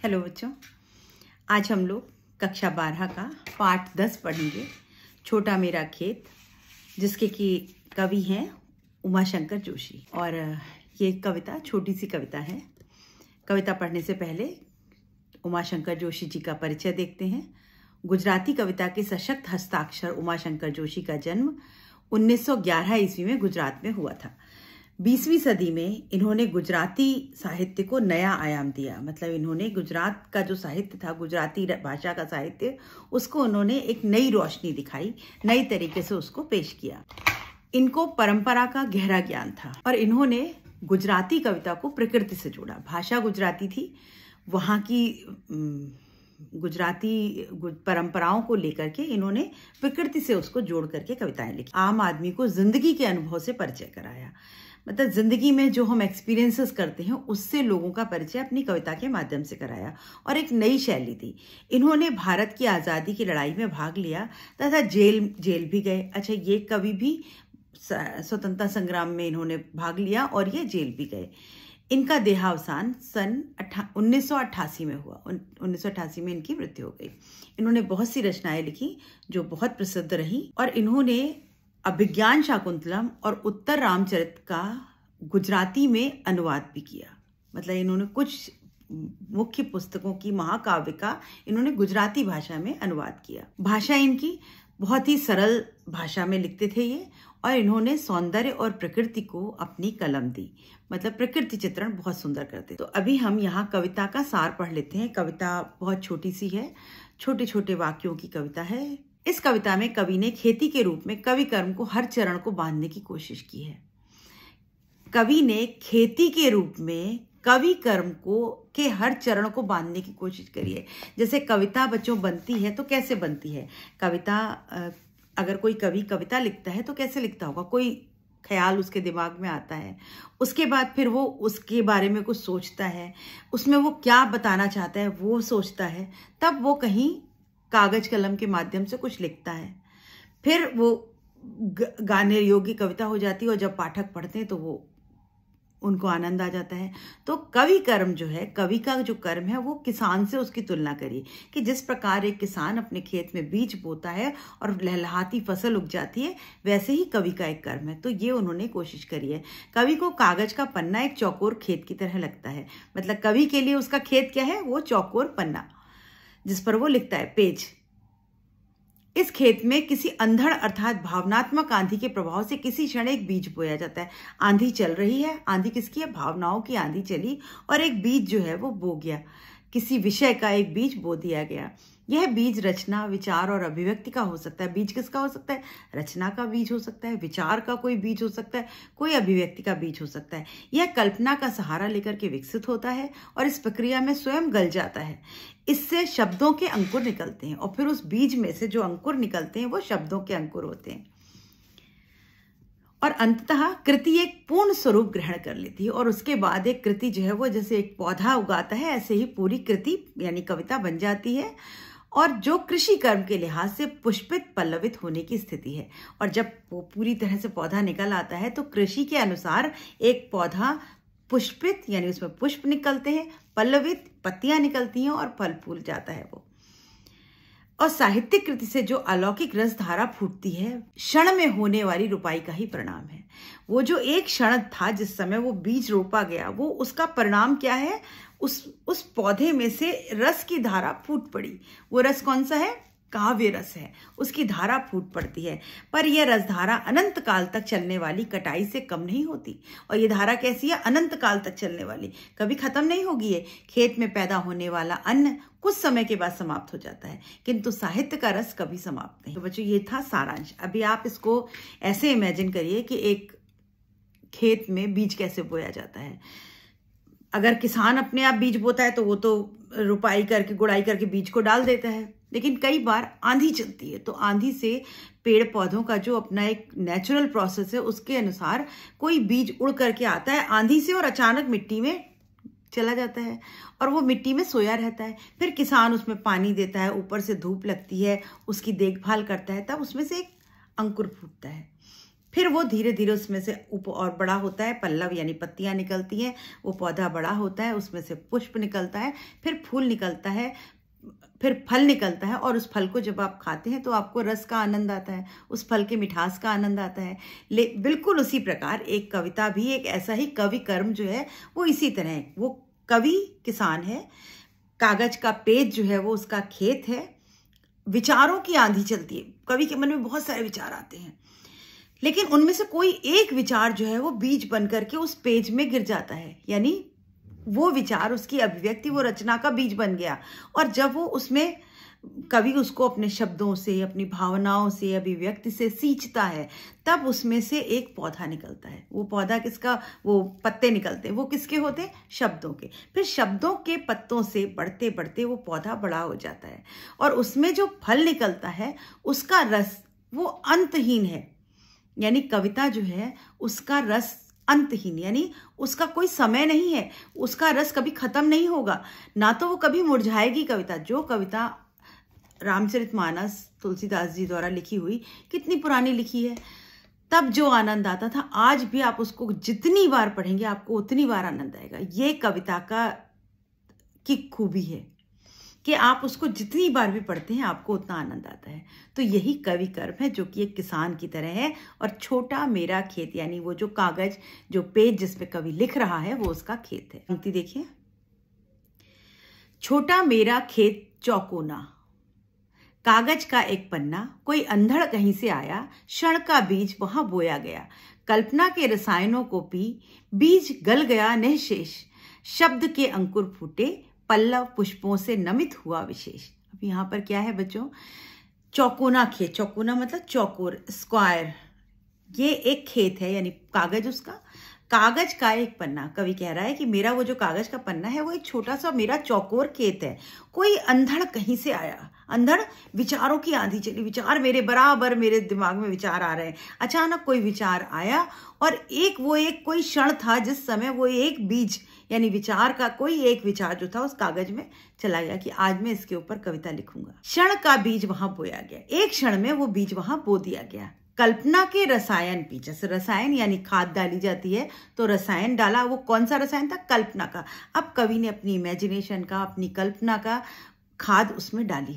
Hello बच्चों, आज हम लोग कक्षा 12 का पाठ 10 पढ़ेंगे, छोटा मेरा खेत, जिसके कि कवि हैं उमाशंकर जोशी। और ये कविता छोटी सी कविता है। कविता पढ़ने से पहले उमाशंकर जोशी जी का परिचय देखते हैं। गुजराती कविता के सशक्त हस्ताक्षर उमाशंकर जोशी का जन्म 1911 ईस्वी में गुजरात में हुआ था। 20वीं सदी में इन्होंने गुजराती साहित्य को नया आयाम दिया। मतलब इन्होंने गुजरात का जो साहित्य था, गुजराती भाषा का साहित्य, उसको उन्होंने एक नई रोशनी दिखाई, नई तरीके से उसको पेश किया। इनको परंपरा का गहरा ज्ञान था और इन्होंने गुजराती कविता को प्रकृति से जोड़ा। भाषा गुजराती थी, वहाँ की गुजराती परंपराओं को लेकर के इन्होंने प्रकृति से उसको जोड़ करके कविताएं लिखी। आम आदमी को जिंदगी के अनुभव से परिचय कराया। मतलब जिंदगी में जो हम एक्सपीरियंसेस करते हैं उससे लोगों का परिचय अपनी कविता के माध्यम से कराया और एक नई शैली दी। इन्होंने भारत की आज़ादी की लड़ाई में भाग लिया तथा जेल भी गए। अच्छा, ये कवि भी स्वतंत्रता संग्राम में इन्होंने भाग लिया और ये जेल भी गए। इनका देहावसान सन 1988 में हुआ। 1988 में इनकी मृत्यु हो गई। इन्होंने बहुत सी रचनाएं लिखी जो बहुत प्रसिद्ध रही और इन्होंने अभिज्ञान शाकुंतलम और उत्तर रामचरित का गुजराती में अनुवाद भी किया। मतलब इन्होंने कुछ मुख्य पुस्तकों की महाकाव्य का इन्होंने गुजराती भाषा में अनुवाद किया। भाषा इनकी बहुत ही सरल भाषा में लिखते थे ये, और इन्होंने सौंदर्य और प्रकृति को अपनी कलम दी। मतलब प्रकृति चित्रण बहुत सुंदर करते। तो अभी हम यहाँ कविता का सार पढ़ लेते हैं। कविता बहुत छोटी सी है, छोटे छोटे वाक्यों की कविता है। इस कविता में कवि ने खेती के रूप में कवि कर्म को हर चरण को बांधने की कोशिश की है। कवि ने खेती के रूप में कवि कर्म को के हर चरण को बांधने की कोशिश करी है। जैसे कविता बच्चों बनती है तो कैसे बनती है कविता? अगर कोई कवि कविता लिखता है तो कैसे लिखता होगा? कोई ख्याल उसके दिमाग में आता है, उसके बाद फिर वो उसके बारे में कुछ सोचता है, उसमें वो क्या बताना चाहता है वो सोचता है, तब वो कहीं कागज कलम के माध्यम से कुछ लिखता है। फिर वो गाने योग्य कविता हो जाती है और जब पाठक पढ़ते हैं तो वो उनको आनंद आ जाता है। तो कवि कर्म जो है, कवि का जो कर्म है, वो किसान से उसकी तुलना करिए कि जिस प्रकार एक किसान अपने खेत में बीज बोता है और लहलहाती फसल उग जाती है, वैसे ही कवि का एक कर्म है। तो ये उन्होंने कोशिश करी है। कवि को कागज का पन्ना एक चौकोर खेत की तरह लगता है। मतलब कवि के लिए उसका खेत क्या है? वो चौकोर पन्ना जिस पर वो लिखता है, पेज। इस खेत में किसी अंधड़ अर्थात भावनात्मक आंधी के प्रभाव से किसी क्षण एक बीज बोया जाता है। आंधी चल रही है, आंधी किसकी है? भावनाओं की आंधी चली और एक बीज जो है वो बो गया। किसी विषय का एक बीज बो दिया गया। यह बीज रचना, विचार और अभिव्यक्ति का हो सकता है। बीज किसका हो सकता है? रचना का बीज हो सकता है, विचार का कोई बीज हो सकता है, कोई अभिव्यक्ति का बीज हो सकता है। यह कल्पना का सहारा लेकर के विकसित होता है और इस प्रक्रिया में स्वयं गल जाता है। इससे शब्दों के अंकुर निकलते हैं और फिर उस बीज में से जो अंकुर निकलते हैं वो शब्दों के अंकुर होते हैं और अंततः कृति एक पूर्ण स्वरूप ग्रहण कर लेती है। और उसके बाद एक कृति जो है वो जैसे एक पौधा उगाता है, ऐसे ही पूरी कृति यानी कविता बन जाती है और जो कृषि कर्म के लिहाज से पुष्पित पल्लवित होने की स्थिति है। और जब वो पूरी तरह से पौधा निकल आता है तो कृषि के अनुसार एक पौधा पुष्पित यानी उसमें पुष्प निकलते हैं, पल्लवित पत्तियां निकलती हैं और फल फूल जाता है वो। और साहित्यिक कृति से जो अलौकिक रस धारा फूटती है, क्षण में होने वाली रुपाई का ही परिणाम है। वो जो एक क्षण था जिस समय वो बीज रोपा गया, वो उसका परिणाम क्या है? उस पौधे में से रस की धारा फूट पड़ी। वो रस कौन सा है? काव्य रस है। उसकी धारा फूट पड़ती है, पर यह रसधारा अनंत काल तक चलने वाली कटाई से कम नहीं होती। और ये धारा कैसी है? अनंत काल तक चलने वाली, कभी खत्म नहीं होगी। ये खेत में पैदा होने वाला अन्न कुछ समय के बाद समाप्त हो जाता है, किंतु साहित्य का रस कभी समाप्त नहीं। तो बच्चों, ये था सारांश। अभी आप इसको ऐसे इमेजिन करिए कि एक खेत में बीज कैसे बोया जाता है। अगर किसान अपने आप बीज बोता है तो वो तो रुपाई करके, गुड़ाई करके बीज को डाल देता है, लेकिन कई बार आंधी चलती है तो आंधी से पेड़ पौधों का जो अपना एक नेचुरल प्रोसेस है उसके अनुसार कोई बीज उड़ करके आता है आंधी से और अचानक मिट्टी में चला जाता है और वो मिट्टी में सोया रहता है। फिर किसान उसमें पानी देता है, ऊपर से धूप लगती है, उसकी देखभाल करता है, तब उसमें से एक अंकुर फूटता है। फिर वो धीरे धीरे उसमें से और बड़ा होता है, पल्लव यानी पत्तियां निकलती हैं, वो पौधा बड़ा होता है, उसमें से पुष्प निकलता है, फिर फूल निकलता है, फिर फल निकलता है, और उस फल को जब आप खाते हैं तो आपको रस का आनंद आता है, उस फल के मिठास का आनंद आता है। बिल्कुल उसी प्रकार एक कविता भी, एक ऐसा ही कवि कर्म जो है वो इसी तरह है। वो कवि किसान है, कागज का पेज जो है वो उसका खेत है, विचारों की आंधी चलती है, कवि के मन में बहुत सारे विचार आते हैं, लेकिन उनमें से कोई एक विचार जो है वो बीज बन करके उस पेज में गिर जाता है, यानी वो विचार, उसकी अभिव्यक्ति, वो रचना का बीज बन गया। और जब वो उसमें कवि उसको अपने शब्दों से, अपनी भावनाओं से, अभिव्यक्ति से सींचता है, तब उसमें से एक पौधा निकलता है। वो पौधा किसका, वो पत्ते निकलते हैं, वो किसके होते हैं, शब्दों के। फिर शब्दों के पत्तों से बढ़ते बढ़ते वो पौधा बड़ा हो जाता है, और उसमें जो फल निकलता है उसका रस वो अंतहीन है, यानी कविता जो है उसका रस अंतहीन, यानी उसका कोई समय नहीं है, उसका रस कभी खत्म नहीं होगा, ना तो वो कभी मुरझाएगी कविता। जो कविता रामचरितमानस तुलसीदास जी द्वारा लिखी हुई, कितनी पुरानी लिखी है, तब जो आनंद आता था, आज भी आप उसको जितनी बार पढ़ेंगे आपको उतनी बार आनंद आएगा। ये कविता की खूबी है कि आप उसको जितनी बार भी पढ़ते हैं आपको उतना आनंद आता है। तो यही कवि कर्म है, जो कि एक किसान की तरह है, और छोटा मेरा खेत, यानी वो जो कागज, जो पेज जिसपे कवि लिख रहा है, वो उसका खेत है। पंक्ति देखिए, छोटा मेरा खेत चौकोना, कागज का एक पन्ना, कोई अंधड़ कहीं से आया, क्षण का बीज वहां बोया गया, कल्पना के रसायनों को पी, बीज गल गया निःशेष, शब्द के अंकुर फूटे, पल्लव पुष्पों से नमित हुआ विशेष। अब यहाँ पर क्या है बच्चों, चौकोना खेत, चौकोना मतलब चौकोर, स्क्वायर, ये एक खेत है, यानी कागज, उसका कागज का एक पन्ना। कवि कह रहा है कि मेरा वो जो कागज का पन्ना है वो एक छोटा सा मेरा चौकोर खेत है, कोई अंधड़ कहीं से आया, अंधड़ विचारों की आंधी चली, विचार मेरे बराबर मेरे दिमाग में विचार आ रहे हैं, अचानक कोई विचार आया, और कोई क्षण था जिस समय वो एक बीज, यानी विचार का कोई एक विचार जो था उस कागज में चला गया कि आज मैं इसके ऊपर कविता लिखूंगा। क्षण का बीज वहां बोया गया, एक क्षण में वो बीज वहां बो दिया गया। कल्पना के रसायन पी, जैसे रसायन यानी खाद डाली जाती है, तो रसायन डाला, वो कौन सा रसायन था, कल्पना का। अब कवि ने अपनी इमेजिनेशन का, अपनी कल्पना का खाद उसमें डाली।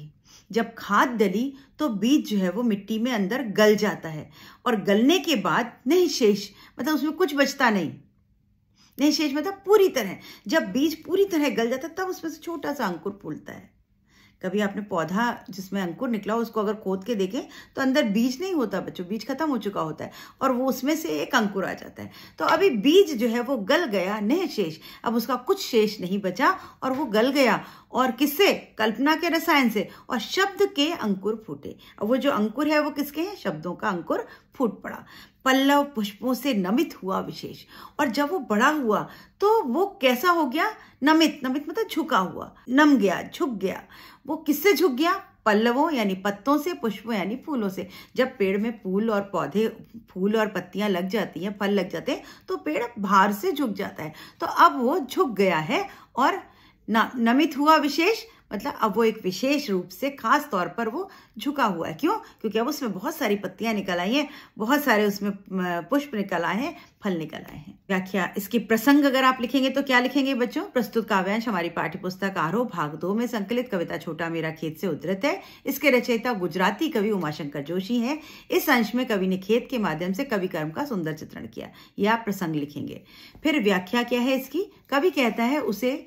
जब खाद डली तो बीज जो है वो मिट्टी में अंदर गल जाता है, और गलने के बाद निःशेष मतलब उसमें कुछ बचता नहीं, निःशेष मतलब पूरी तरह, जब बीज पूरी तरह गल जाता है तब उसमें से छोटा सा अंकुर फूलता है। कभी आपने पौधा जिसमें अंकुर निकला उसको अगर खोद के देखें तो अंदर बीज नहीं होता बच्चों, बीज खत्म हो चुका होता है, और वो उसमें से एक अंकुर आ जाता है। तो अभी बीज जो है वो गल गया निःशेष, अब उसका कुछ शेष नहीं बचा, और वो गल गया, और किससे, कल्पना के रसायन से, और शब्द के अंकुर फूटे। अब वो जो अंकुर है वो किसके हैं, शब्दों का अंकुर फूट पड़ा। पल्लव पुष्पों से नमित हुआ विशेष, और जब वो बड़ा हुआ तो वो कैसा हो गया, नमित, नमित मतलब झुका हुआ, नम गया, झुक गया। वो किससे झुक गया, पल्लवों यानी पत्तों से, पुष्पों यानी फूलों से। जब पेड़ में फूल और पौधे, फूल और पत्तियां लग जाती हैं, फल लग जाते हैं, तो पेड़ भार से झुक जाता है। तो अब वो झुक गया है, और नमित हुआ विशेष मतलब अब वो एक विशेष रूप से खास तौर पर वो झुका हुआ है। क्यों, क्योंकि अब उसमें बहुत सारी पत्तियां निकल आई हैं, बहुत सारे उसमें पुष्प निकल आए हैं, फल निकल आए हैं। व्याख्या, इसकी प्रसंग अगर आप लिखेंगे तो क्या लिखेंगे बच्चों, प्रस्तुत काव्यांश हमारी पाठ्यपुस्तक आरोह भाग 2 में संकलित कविता छोटा मेरा खेत से उद्धृत है। इसके रचयिता गुजराती कवि उमाशंकर जोशी हैं। इस अंश में कवि ने खेत के माध्यम से कवि कर्म का सुंदर चित्रण किया। यह आप प्रसंग लिखेंगे। फिर व्याख्या क्या है इसकी, कवि कहता है उसे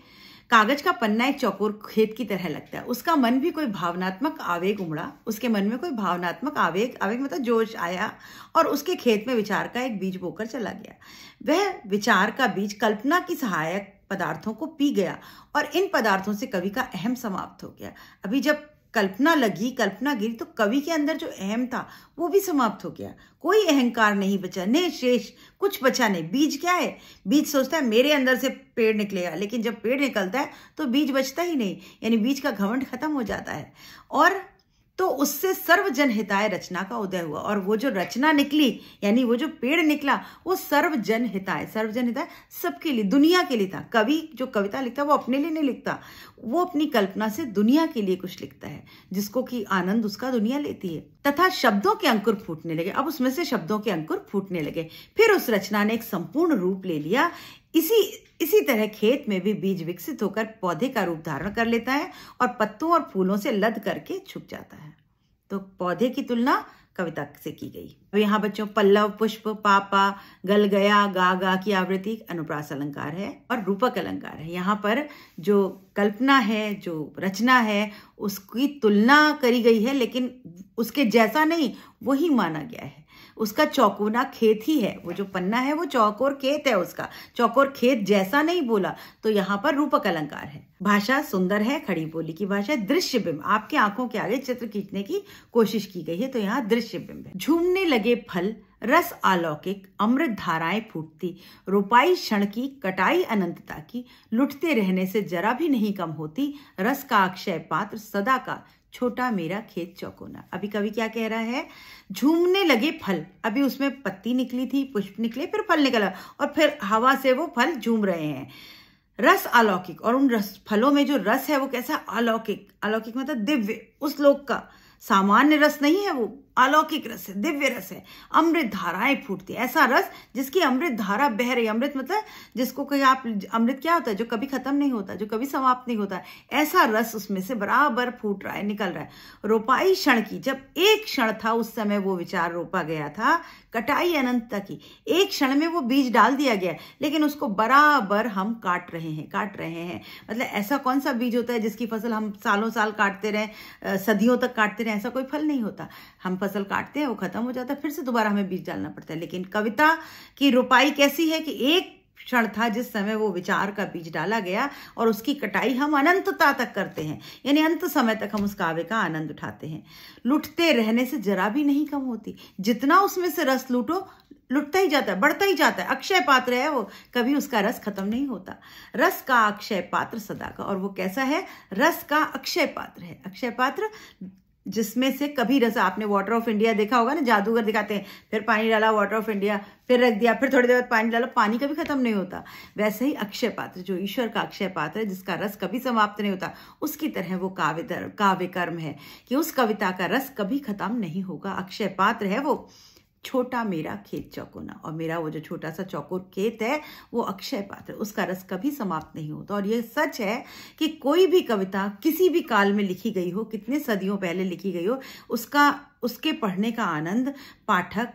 कागज का पन्ना एक चौकोर खेत की तरह लगता है, उसका मन भी कोई भावनात्मक आवेग उमड़ा, उसके मन में कोई भावनात्मक आवेग मतलब जोश आया, और उसके खेत में विचार का एक बीज बोकर चला गया। वह विचार का बीज कल्पना की सहायक पदार्थों को पी गया, और इन पदार्थों से कवि का अहम समाप्त हो गया। अभी जब कल्पना लगी, कल्पना गिरी, तो कवि के अंदर जो अहम था वो भी समाप्त हो गया, कोई अहंकार नहीं बचा, निःशेष, कुछ बचा नहीं। बीज क्या है, बीज सोचता है मेरे अंदर से पेड़ निकलेगा, लेकिन जब पेड़ निकलता है तो बीज बचता ही नहीं, यानी बीज का घमंड खत्म हो जाता है। और तो उससे सर्वजन हिताय रचना का उदय हुआ, और वो जो रचना निकली यानी वो जो पेड़ निकला वो सर्वजन हिताय सबके लिए, दुनिया के लिए था। कवि जो कविता लिखता है वो अपने लिए नहीं लिखता, वो अपनी कल्पना से दुनिया के लिए कुछ लिखता है जिसको कि आनंद उसका दुनिया लेती है। तथा शब्दों के अंकुर फूटने लगे, अब उसमें से शब्दों के अंकुर फूटने लगे, फिर उस रचना ने एक संपूर्ण रूप ले लिया। इसी तरह खेत में भी बीज विकसित होकर पौधे का रूप धारण कर लेता है और पत्तों और फूलों से लद करके छुप जाता है। तो पौधे की तुलना कविता से की गई। अब यहाँ बच्चों पल्लव, पुष्प, पापा, गल गया, गा की आवृत्ति अनुप्रास अलंकार है और रूपक अलंकार है। यहाँ पर जो कल्पना है, जो रचना है, उसकी तुलना करी गई है, लेकिन उसके जैसा नहीं वही माना गया है। उसका चौकोना खेत ही है, वो जो पन्ना है वो चौकोर खेत है, उसका चौकोर खेत जैसा नहीं बोला, तो यहाँ पर रूपक अलंकार है। भाषा सुंदर है, खड़ी बोली की भाषा। दृश्य बिंब, आपके आंखों के आगे चित्र खींचने की कोशिश की गई है, तो यहाँ दृश्य बिंब है। झूमने लगे फल, रस अलौकिक, अमृत धाराएं फूटती, रोपाई क्षण की, कटाई अनंतता की, लुटते रहने से जरा भी नहीं कम होती, रस का अक्षय पात्र सदा का, छोटा मेरा खेत चौकोना। अभी कवि क्या कह रहा है? झूमने लगे फल, अभी उसमें पत्ती निकली थी, पुष्प निकले, फिर फल निकला और फिर हवा से वो फल झूम रहे हैं। रस अलौकिक, और उन फलों में जो रस है वो कैसा? अलौकिक। अलौकिक मतलब दिव्य, उस लोक का, सामान्य रस नहीं है, वो अलौकिक रस है, दिव्य रस है। अमृत धाराएं फूटती, ऐसा रस जिसकी अमृत धारा बह रही। अमृत मतलब जिसको कहीं आप, अमृत क्या होता है? जो कभी खत्म नहीं होता, जो कभी समाप्त नहीं होता, ऐसा रस उसमें से बराबर फूट रहा है, निकल रहा है। रोपाई क्षण की, जब एक क्षण था उस समय वो विचार रोपा गया था। कटाई अनंतता की, एक क्षण में वो बीज डाल दिया गया, लेकिन उसको बराबर हम काट रहे हैं। मतलब ऐसा कौन सा बीज होता है जिसकी फसल हम सालों साल काटते रहे, सदियों तक काटते रहे? ऐसा कोई फल नहीं होता। हम फसल काटते हैं, वो खत्म हो जाता है, फिर से दोबारा हमें बीज डालना पड़ता है। लेकिन कविता की रोपाई कैसी है कि एक क्षण था जिस समय वो विचार का बीज डाला गया और उसकी कटाई हम अनंतता तक करते हैं, यानी अंत समय तक हम उस काव्य का आनंद उठाते हैं। लुटते रहने से जरा भी नहीं कम होती, जितना उसमें से रस लूटो लुटता ही जाता है, बढ़ता ही जाता है। अक्षय पात्र है वो, कभी उसका रस खत्म नहीं होता। रस का अक्षय पात्र सदा का, और वो कैसा है? रस का अक्षय पात्र है। अक्षय पात्र जिसमें से कभी रस, आपने वाटर ऑफ इंडिया देखा होगा ना, जादूगर दिखाते हैं, फिर पानी डाला वाटर ऑफ इंडिया, फिर रख दिया, फिर थोड़ी देर बाद पानी डाला, पानी कभी खत्म नहीं होता। वैसे ही अक्षय पात्र, जो ईश्वर का अक्षय पात्र है, जिसका रस कभी समाप्त नहीं होता, उसकी तरह वो काव्य कर्म है कि उस कविता का रस कभी खत्म नहीं होगा। अक्षय पात्र है वो, छोटा मेरा खेत चौकोना, और मेरा वो जो छोटा सा चौकोर खेत है वो अक्षय पात्र, उसका रस कभी समाप्त नहीं होता। और ये सच है कि कोई भी कविता किसी भी काल में लिखी गई हो, कितने सदियों पहले लिखी गई हो, उसके पढ़ने का आनंद पाठक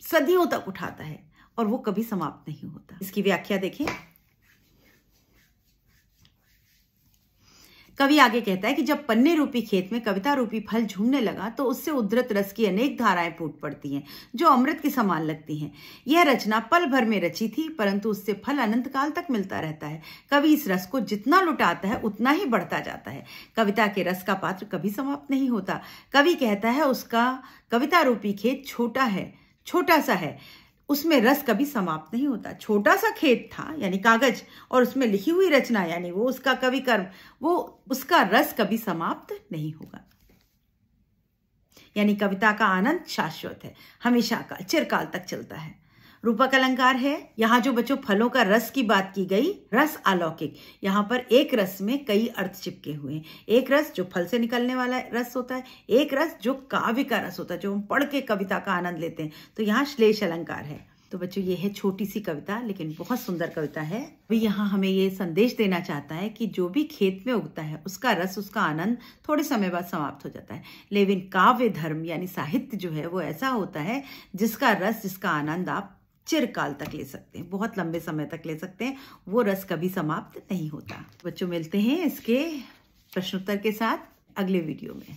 सदियों तक उठाता है और वो कभी समाप्त नहीं होता। इसकी व्याख्या देखें। कवि आगे कहता है कि जब पन्ने रूपी खेत में कविता रूपी फल झूमने लगा तो उससे उद्धृत रस की अनेक धाराएं फूट पड़ती हैं जो अमृत के समान लगती हैं। यह रचना पल भर में रची थी, परंतु उससे फल अनंत काल तक मिलता रहता है। कवि इस रस को जितना लुटाता है उतना ही बढ़ता जाता है। कविता के रस का पात्र कभी समाप्त नहीं होता। कवि कहता है उसका कविता रूपी खेत छोटा है, छोटा सा है, उसमें रस कभी समाप्त नहीं होता। छोटा सा खेत था यानी कागज, और उसमें लिखी हुई रचना यानी वो उसका कवि कर्म, वो उसका रस कभी समाप्त नहीं होगा। यानी कविता का आनंद शाश्वत है, हमेशा का, चिरकाल तक चलता है। रूपक अलंकार है। यहाँ जो बच्चों फलों का रस की बात की गई, रस अलौकिक, यहाँ पर एक रस में कई अर्थ चिपके हुए हैं। एक रस जो फल से निकलने वाला रस होता है, एक रस जो काव्य का रस होता है, जो हम पढ़ के कविता का आनंद लेते हैं। तो यहाँ श्लेष अलंकार है। तो बच्चों ये है छोटी सी कविता, लेकिन बहुत सुंदर कविता है। अभी यहाँ हमें ये संदेश देना चाहता है कि जो भी खेत में उगता है उसका रस, उसका आनंद थोड़े समय बाद समाप्त हो जाता है, लेकिन काव्य धर्म यानी साहित्य जो है वो ऐसा होता है जिसका रस, जिसका आनंद आप चिरकाल तक ले सकते हैं, बहुत लंबे समय तक ले सकते हैं। वो रस कभी समाप्त नहीं होता। बच्चों मिलते हैं इसके प्रश्नोत्तर के साथ अगले वीडियो में।